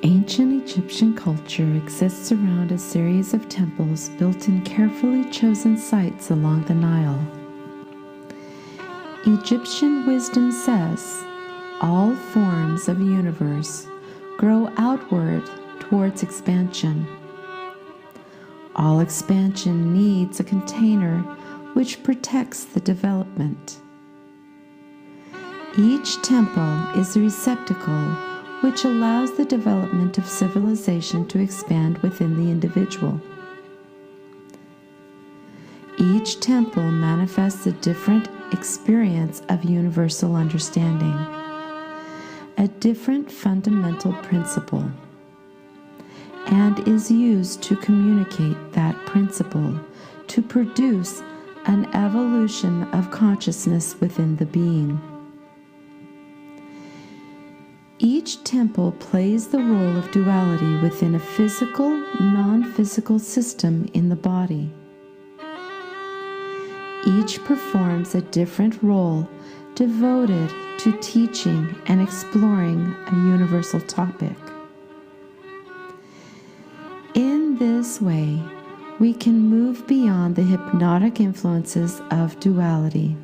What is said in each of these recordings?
Ancient Egyptian culture exists around a series of temples built in carefully chosen sites along the Nile. Egyptian wisdom says, all forms of universe grow outward towards expansion. All expansion needs a container which protects the development. Each temple is a receptacle which allows the development of civilization to expand within the individual. Each temple manifests a different experience of universal understanding, a different fundamental principle, and is used to communicate that principle to produce an evolution of consciousness within the being. Each temple plays the role of duality within a physical, non-physical system in the body. Each performs a different role devoted to teaching and exploring a universal topic. In this way, we can move beyond the hypnotic influences of duality.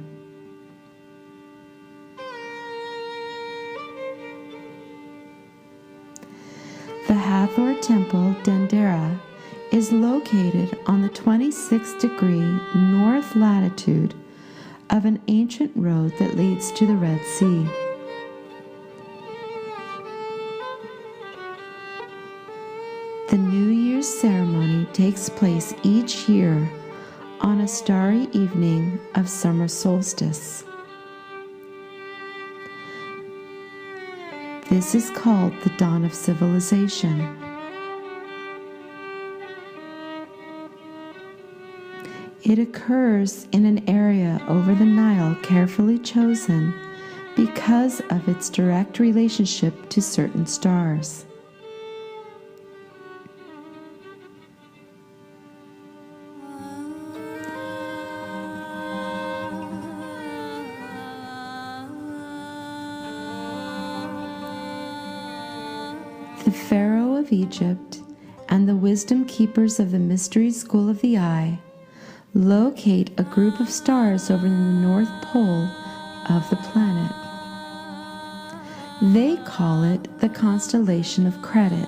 The Hathor Temple, Dendera, is located on the 26th degree north latitude of an ancient road that leads to the Red Sea. The New Year's ceremony takes place each year on a starry evening of summer solstice. This is called the dawn of civilization. It occurs in an area over the Nile carefully chosen because of its direct relationship to certain stars. The Pharaoh of Egypt and the wisdom keepers of the mystery school of the eye locate a group of stars over the north pole of the planet. They call it the constellation of credit,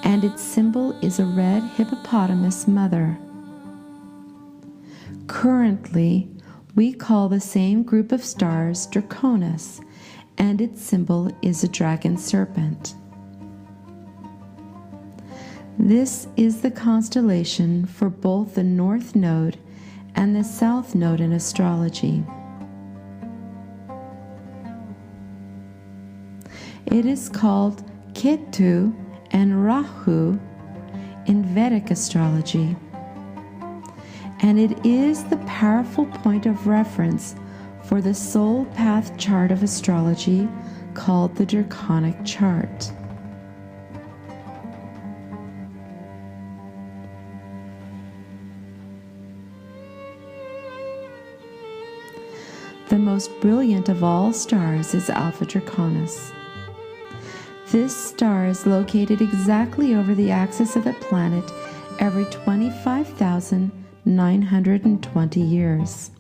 and its symbol is a red hippopotamus mother. Currently, we call the same group of stars Draconis, and its symbol is a dragon serpent. This is the constellation for both the North Node and the South Node in astrology. It is called Ketu and Rahu in Vedic astrology, and it is the powerful point of reference for the soul path chart of astrology called the Draconic chart. The most brilliant of all stars is Alpha Draconis. This star is located exactly over the axis of the planet every 25,920 years.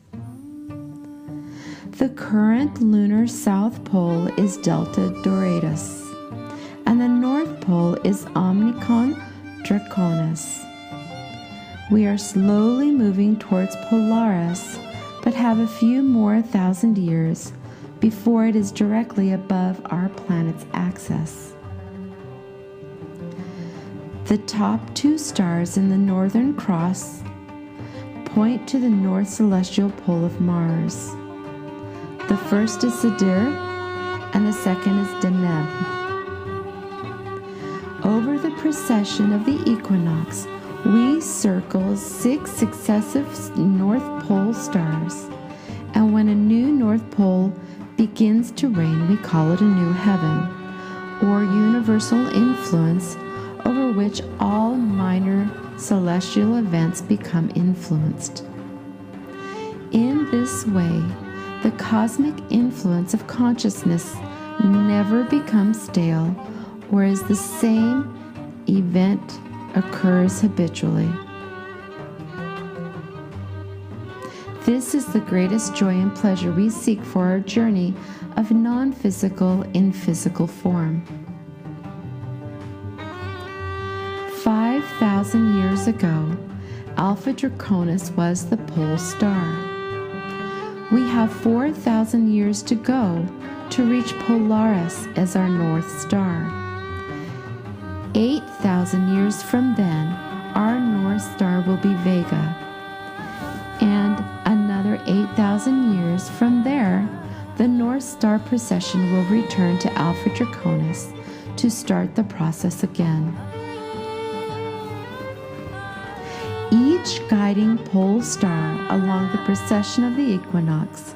The current lunar south pole is Delta Doradus, and the north pole is Omicron Draconis. We are slowly moving towards Polaris, but have a few more thousand years before it is directly above our planet's axis. The top two stars in the Northern Cross point to the north celestial pole of Mars. The first is Sidir, and the second is Deneb. Over the precession of the equinox, we circle 6 successive North Pole stars, and when a new North Pole begins to reign, we call it a new heaven, or universal influence over which all minor celestial events become influenced. In this way, the cosmic influence of consciousness never becomes stale whereas the same event occurs habitually. This is the greatest joy and pleasure we seek for our journey of non-physical in physical form. 5,000 years ago, Alpha Draconis was the pole star. We have 4,000 years to go to reach Polaris as our North Star. 8,000 years from then, our North Star will be Vega. And another 8,000 years from there, the North Star precession will return to Alpha Draconis to start the process again. Each guiding pole star along the precession of the equinox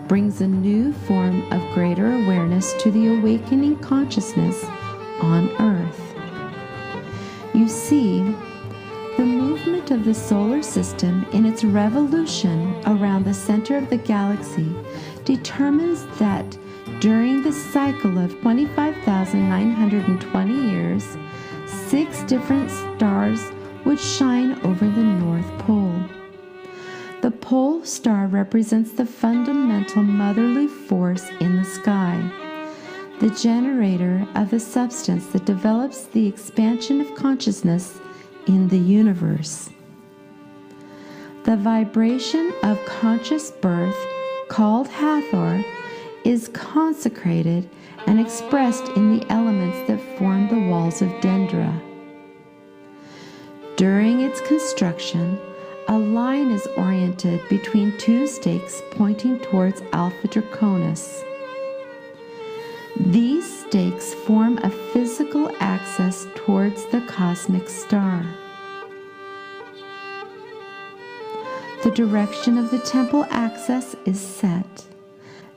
brings a new form of greater awareness to the awakening consciousness on Earth. You see, the movement of the solar system in its revolution around the center of the galaxy determines that during the cycle of 25,920 years, 6 different stars would shine over the North Pole. The pole star represents the fundamental motherly force in the sky, the generator of the substance that develops the expansion of consciousness in the universe. The vibration of conscious birth, called Hathor, is consecrated and expressed in the elements that form the walls of Dendra. During its construction, a line is oriented between 2 stakes pointing towards Alpha Draconis. These stakes form a physical axis towards the cosmic star. The direction of the temple axis is set.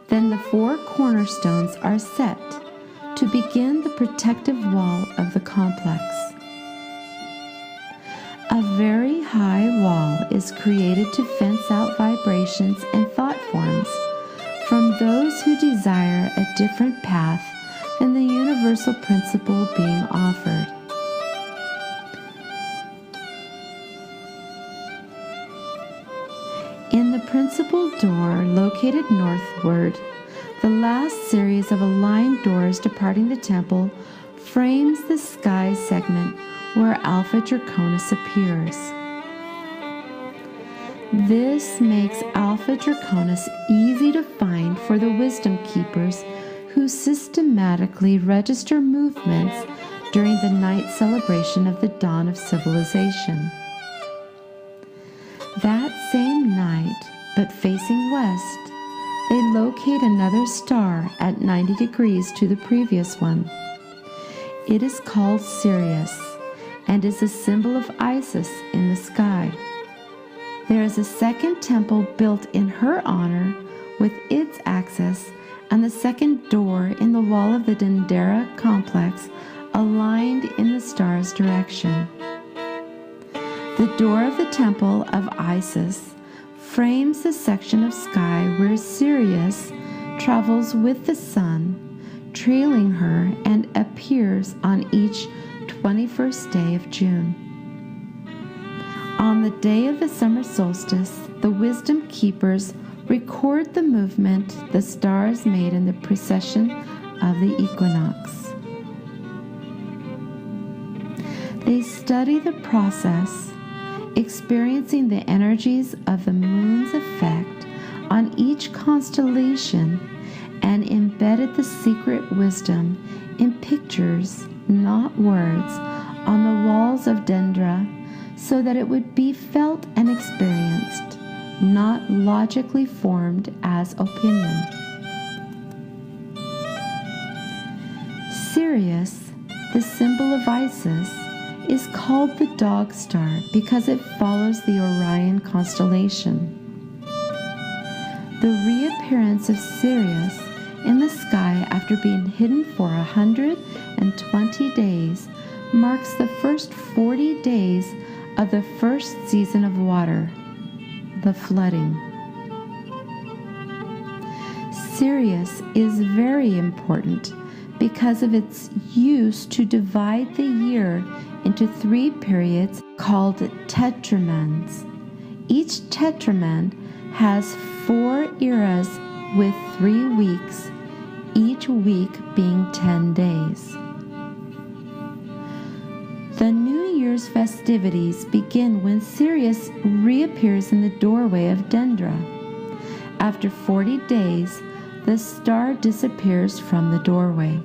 Then the 4 cornerstones are set to begin the protective wall of the complex. A very high wall is created to fence out vibrations and thought forms from those who desire a different path than the universal principle being offered. In the principal door located northward, the last series of aligned doors departing the temple frames the sky segment where Alpha Draconis appears. This makes Alpha Draconis easy to find for the wisdom keepers who systematically register movements during the night celebration of the dawn of civilization. That same night, but facing west, they locate another star at 90 degrees to the previous one. It is called Sirius and is a symbol of Isis in the sky. There is a second temple built in her honor with its axis and the second door in the wall of the Dendera complex aligned in the star's direction. The door of the temple of Isis frames the section of sky where Sirius travels with the sun, trailing her, and appears on each 21st day of June. On the day of the summer solstice, the wisdom keepers record the movement the stars made in the precession of the equinox. They study the process, experiencing the energies of the moon's effect on each constellation, and embedded the secret wisdom in pictures, not words, on the walls of Dendra, so that it would be felt and experienced, not logically formed as opinion. Sirius, the symbol of Isis, is called the dog star because it follows the Orion constellation. The reappearance of Sirius in the sky after being hidden for 120 days marks the first 40 days of the first season of water, the flooding. Sirius is very important because of its use to divide the year into 3 periods called tetramends. Each tetrament has 4 eras with 3 weeks, each week being 10 days. The New Year's festivities begin when Sirius reappears in the doorway of Dendra. After 40 days, the star disappears from the doorway.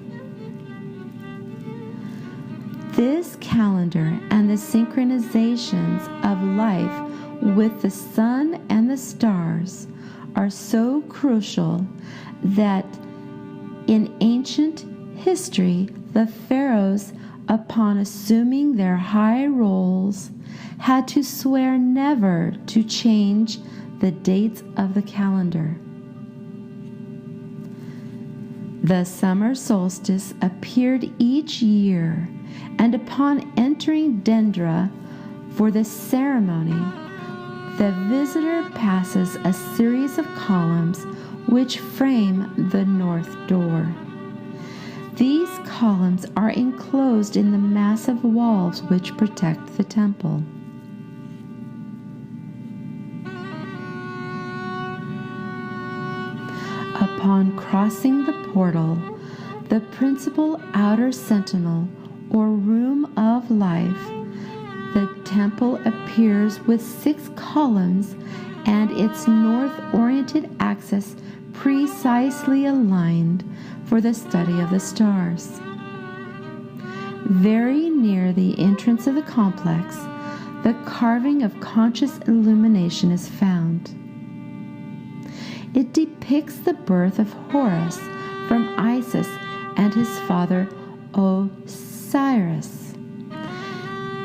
This calendar and the synchronizations of life with the sun and the stars are so crucial that in ancient history, the pharaohs, upon assuming their high roles, had to swear never to change the dates of the calendar. The summer solstice appeared each year, and upon entering Dendra for the ceremony, the visitor passes a series of columns which frame the north door. These columns are enclosed in the massive walls which protect the temple. Upon crossing the portal, the principal outer sentinel, or room of life, the temple appears with 6 columns and its north-oriented axis precisely aligned for the study of the stars. Very near the entrance of the complex, the carving of conscious illumination is found. It depicts the birth of Horus from Isis and his father Osiris.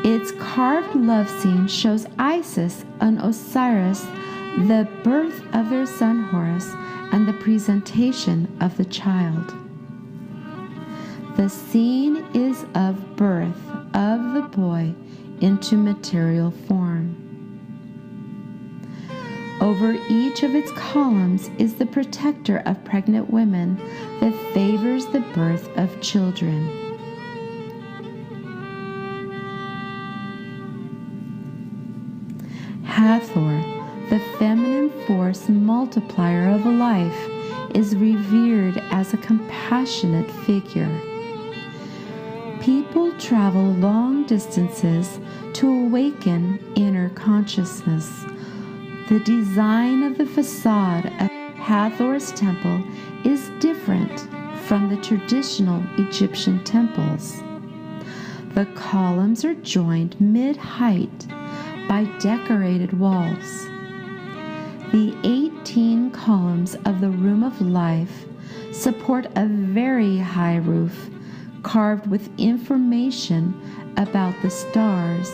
Its carved love scene shows Isis and Osiris, the birth of their son Horus, and the presentation of the child. The scene is of birth of the boy into material form. Over each of its columns is the protector of pregnant women that favors the birth of children. Hathor, the feminine force multiplier of life, is revered as a compassionate figure. People travel long distances to awaken inner consciousness. The design of the facade of Hathor's temple is different from the traditional Egyptian temples. The columns are joined mid-height by decorated walls. The 18 columns of the Room of Life support a very high roof carved with information about the stars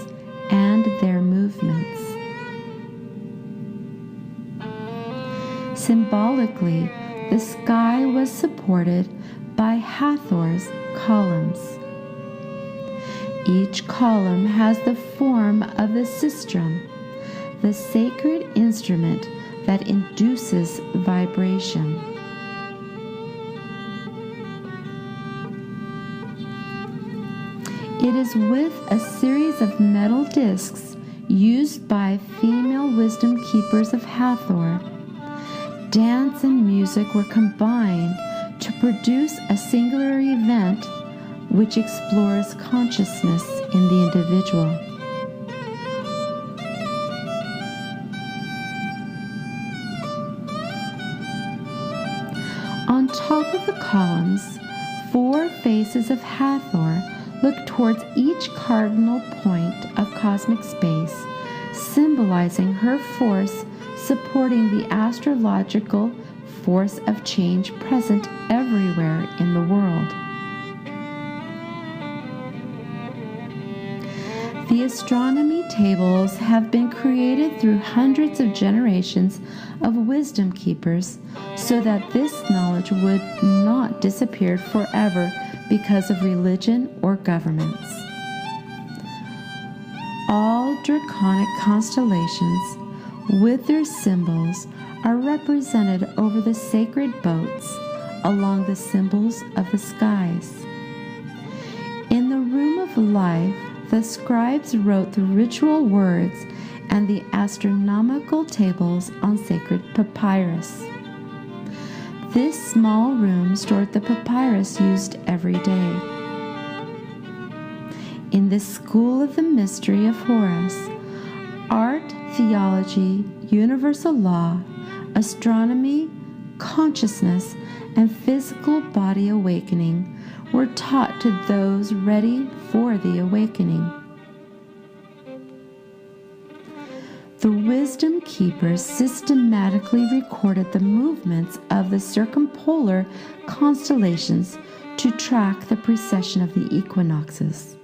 and their movements. Symbolically, the sky was supported by Hathor's columns. Each column has the form of the sistrum, the sacred instrument that induces vibration. It is with a series of metal discs used by female wisdom keepers of Hathor. Dance and music were combined to produce a singular event which explores consciousness in the individual. On top of the columns, 4 faces of Hathor look towards each cardinal point of cosmic space, symbolizing her force supporting the astrological force of change present everywhere in the world. The astronomy tables have been created through hundreds of generations of wisdom keepers so that this knowledge would not disappear forever because of religion or governments. All draconic constellations with their symbols are represented over the sacred boats along the symbols of the skies. In the room of life, the scribes wrote the ritual words and the astronomical tables on sacred papyrus. This small room stored the papyrus used every day. In the school of the mystery of Horus, art, theology, universal law, astronomy, consciousness, and physical body awakening were taught to those ready for the awakening. The wisdom keepers systematically recorded the movements of the circumpolar constellations to track the precession of the equinoxes.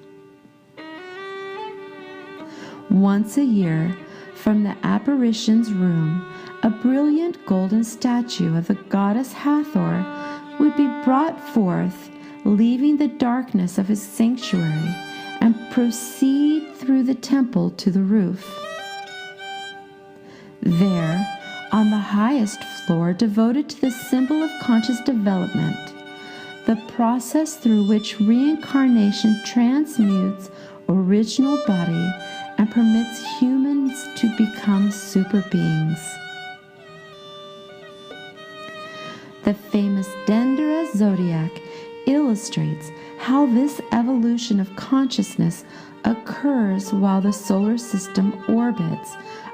Once a year, from the apparition's room, a brilliant golden statue of the goddess Hathor would be brought forth, leaving the darkness of his sanctuary, and proceed through the temple to the roof. There, on the highest floor devoted to the symbol of conscious development, the process through which reincarnation transmutes original body and permits humans to become super beings. The famous Dendera zodiac illustrates how this evolution of consciousness occurs while the solar system orbits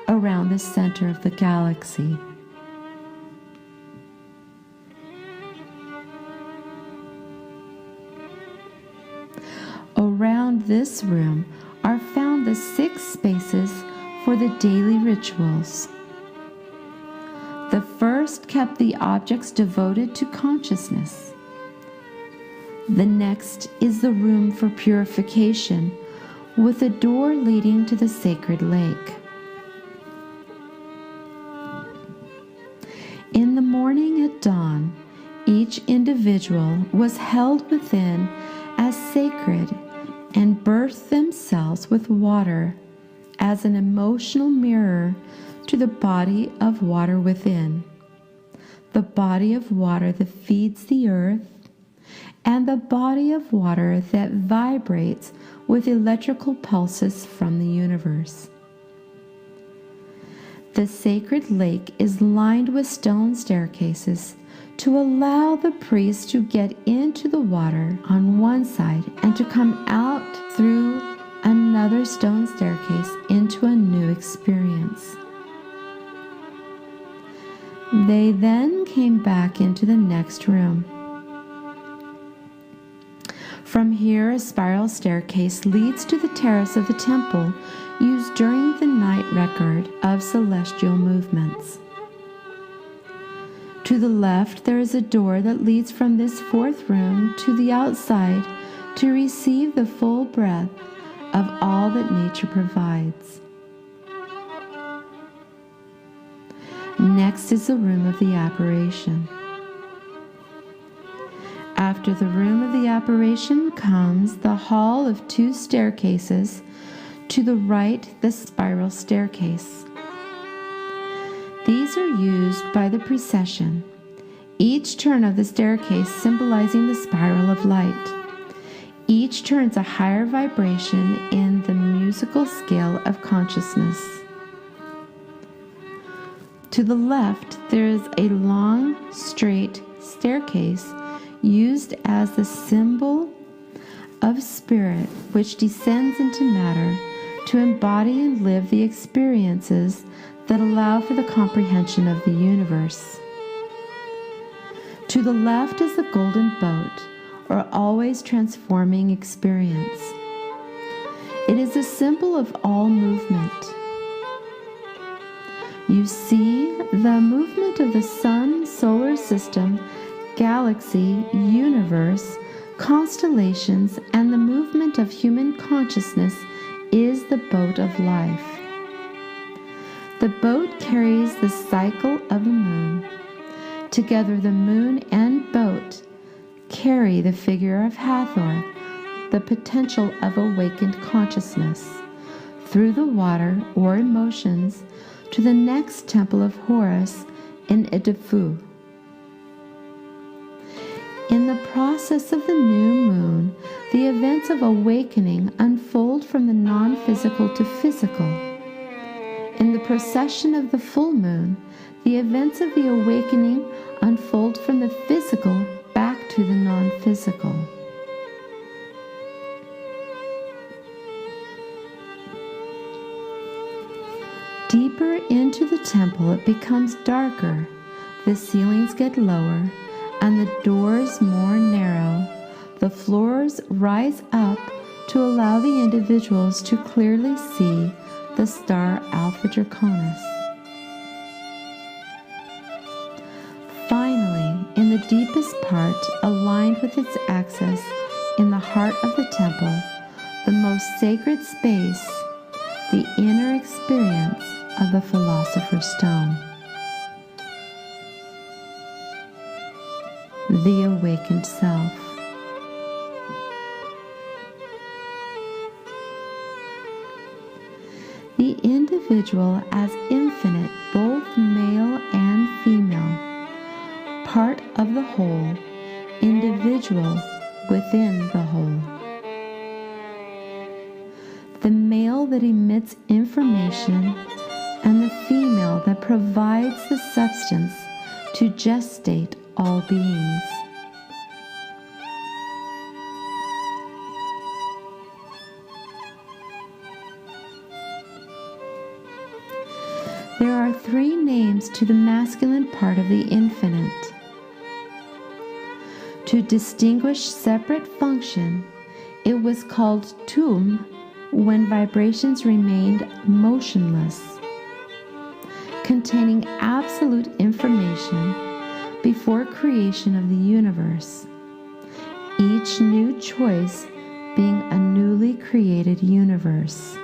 around the center of the galaxy. Around this room are found the 6 spaces for the daily rituals. The first kept the objects devoted to consciousness. The next is the room for purification, with a door leading to the sacred lake. In the morning at dawn, each individual was held within as sacred and birthed themselves with water as an emotional mirror to the body of water within, the body of water that feeds the earth, and the body of water that vibrates with electrical pulses from the universe. The sacred lake is lined with stone staircases to allow the priest to get into the water on one side and to come out through another stone staircase into a new experience. They then came back into the next room. From here, a spiral staircase leads to the terrace of the temple used during the night record of celestial movements. To the left, there is a door that leads from this 4th room to the outside to receive the full breath of all that nature provides. Next is the room of the apparition. After the room of the apparition comes the hall of 2 staircases. To the right, the spiral staircase. These are used by the precession, each turn of the staircase symbolizing the spiral of light. Each turns a higher vibration in the musical scale of consciousness. To the left, there is a long, straight staircase used as the symbol of spirit, which descends into matter to embody and live the experiences that allow for the comprehension of the universe. To the left is the golden boat, or always transforming experience. It is a symbol of all movement. You see the movement of the sun, solar system, galaxy, universe, constellations, and the movement of human consciousness is the boat of life. The boat carries the cycle of the moon. Together, the moon and boat carry the figure of Hathor, the potential of awakened consciousness, through the water or emotions to the next temple of Horus in Edfu. In the process of the new moon, the events of awakening unfold from the non-physical to physical. In the procession of the full moon, the events of the awakening unfold from the physical back to the non-physical. Deeper into the temple, it becomes darker, the ceilings get lower, and the doors more narrow. The floors rise up to allow the individuals to clearly see the star Alpha Draconis. Finally, in the deepest part, aligned with its axis in the heart of the temple, the most sacred space, the inner experience of the Philosopher's Stone, the awakened self. The individual as infinite, both male and female, part of the whole, individual within the whole. The male that emits information and the female that provides the substance to gestate all beings. There are three names to the masculine part of the infinite. To distinguish separate function, it was called Tum when vibrations remained motionless, containing absolute information before creation of the universe, each new choice being a newly created universe.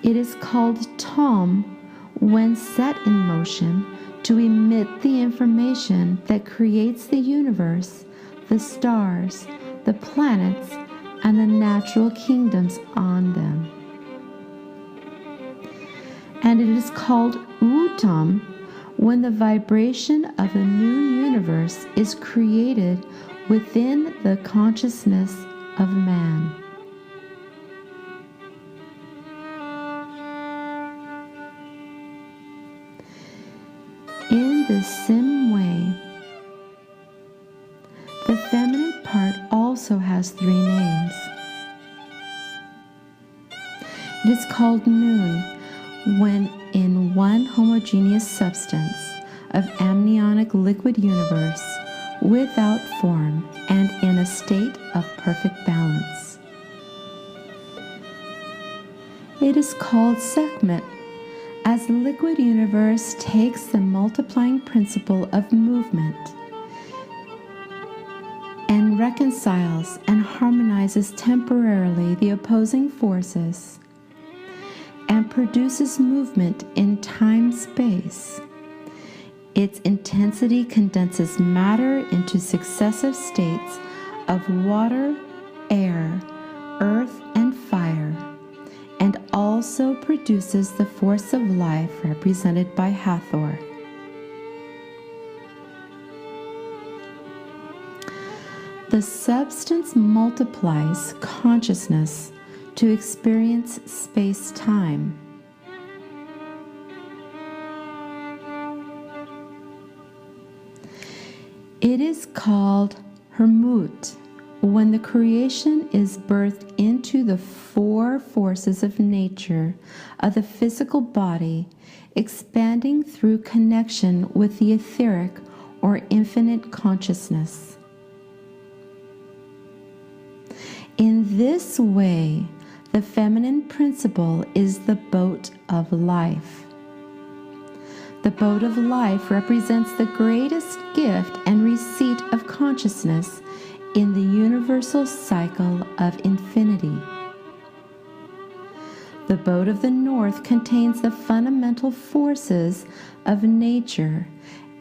It is called Tom when set in motion to emit the information that creates the universe, the stars, the planets, and the natural kingdoms on them. And it is called Utam when the vibration of a new universe is created within the consciousness of man. In the same way, the feminine part also has three names. It is called Noon when in one homogeneous substance of amniotic liquid universe without form and in a state of perfect balance. It is called Sekhmet as the liquid universe takes the multiplying principle of movement and reconciles and harmonizes temporarily the opposing forces and produces movement in time-space. Its intensity condenses matter into successive states of water, air, earth, and fire, and also produces the force of life represented by Hathor. The substance multiplies consciousness to experience space-time. It is called Hermut when the creation is birthed into the four forces of nature of the physical body, expanding through connection with the etheric or infinite consciousness. In this way, the feminine principle is the boat of life. The boat of life represents the greatest gift and receipt of consciousness in the universal cycle of infinity. The boat of the north contains the fundamental forces of nature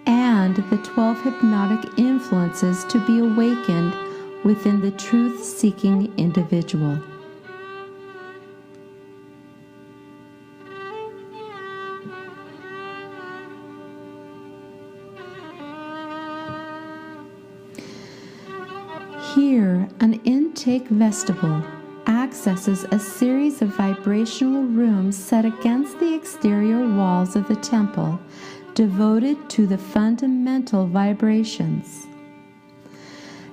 and the 12 hypnotic influences to be awakened within the truth-seeking individual. Here, an intake vestibule accesses a series of vibrational rooms set against the exterior walls of the temple, devoted to the fundamental vibrations.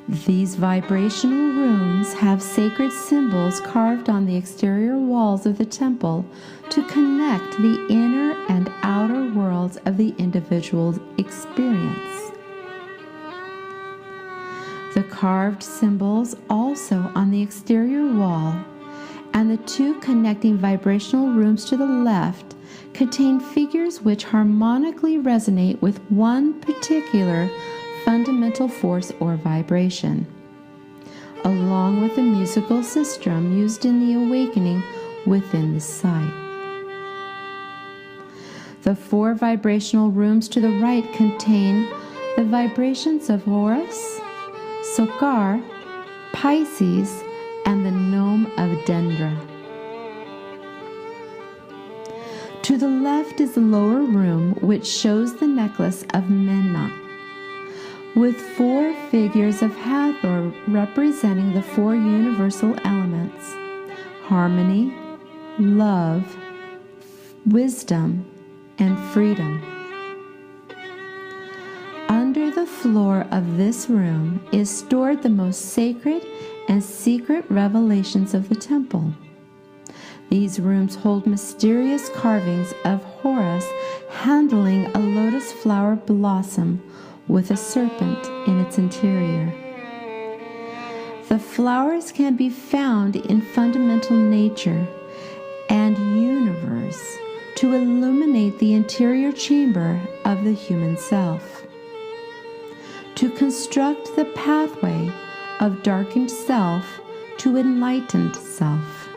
These vibrational rooms have sacred symbols carved on the exterior walls of the temple to connect the inner and outer worlds of the individual's experience. The carved symbols also on the exterior wall and the two connecting vibrational rooms to the left contain figures which harmonically resonate with one particular fundamental force or vibration, along with the musical sistrum used in the awakening within the site. The four vibrational rooms to the right contain the vibrations of Horus, Sokar, Pisces, and the gnome of Dendra. To the left is the lower room, which shows the necklace of Menna, with four figures of Hathor representing the four universal elements: harmony, love, wisdom, and freedom. Under the floor of this room is stored the most sacred and secret revelations of the temple. These rooms hold mysterious carvings of Horus handling a lotus flower blossom with a serpent in its interior. The flowers can be found in fundamental nature and universe to illuminate the interior chamber of the human self, to construct the pathway of darkened self to enlightened self.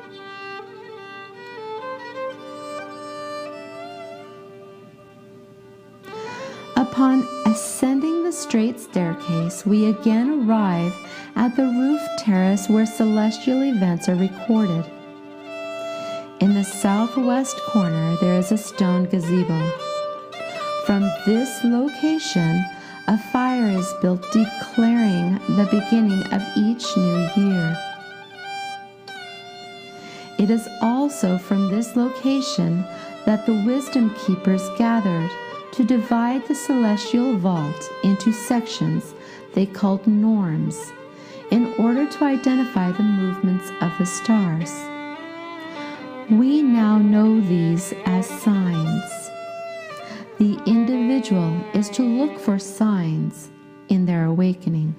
Upon ascending the straight staircase, we again arrive at the roof terrace where celestial events are recorded. In the southwest corner, there is a stone gazebo. From this location, a fire is built declaring the beginning of each new year. It is also from this location that the wisdom keepers gathered to divide the celestial vault into sections they called norms in order to identify the movements of the stars. We now know these as signs. The individual is to look for signs in their awakening.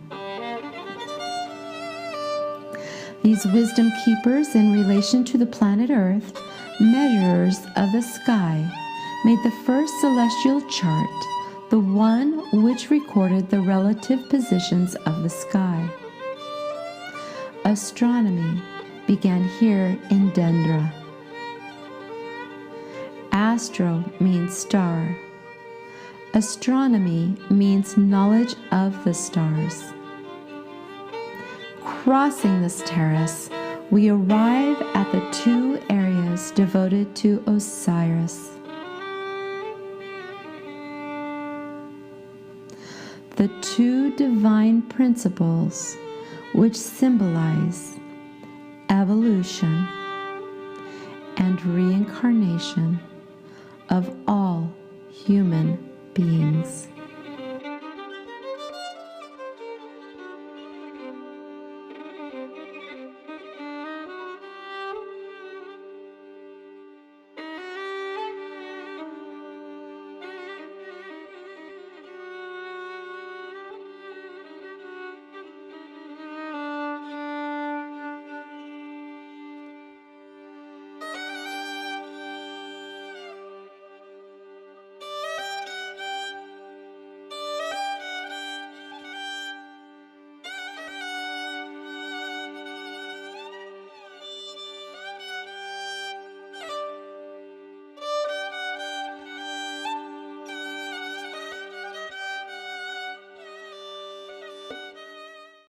These wisdom keepers, in relation to the planet Earth, measurers of the sky, made the first celestial chart, the one which recorded the relative positions of the sky. Astronomy began here in Dendra. Astro means star. Astronomy means knowledge of the stars. Crossing this terrace, we arrive at the two areas devoted to Osiris. The two divine principles which symbolize evolution and reincarnation of all human beings.